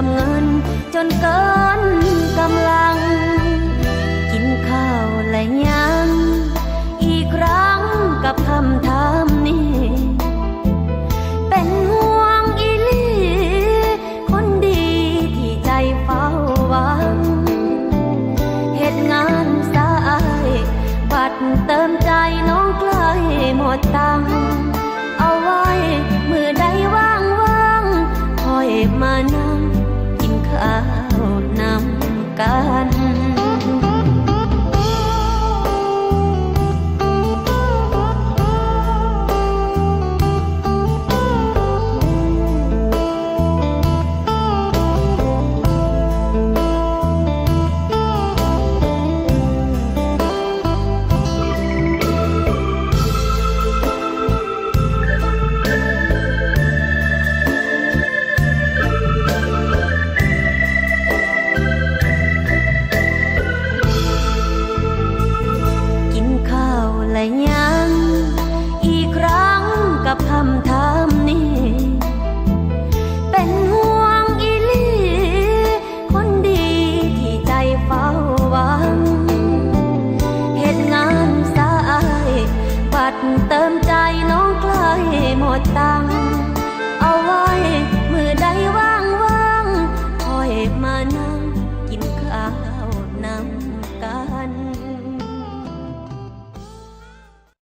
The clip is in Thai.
ำเงินจนเกินกำลังกินข้าวและยังอีกครั้งกับคำถามนี้เป็นห่วงอีหลีคนดีที่ใจเฝ้าหวังเหตุงานสายบัตรเติมใจน้องใกล้หมดตังเอาไว้มือใดว่างๆค่อยมานั่งกินข้าวนำกันและ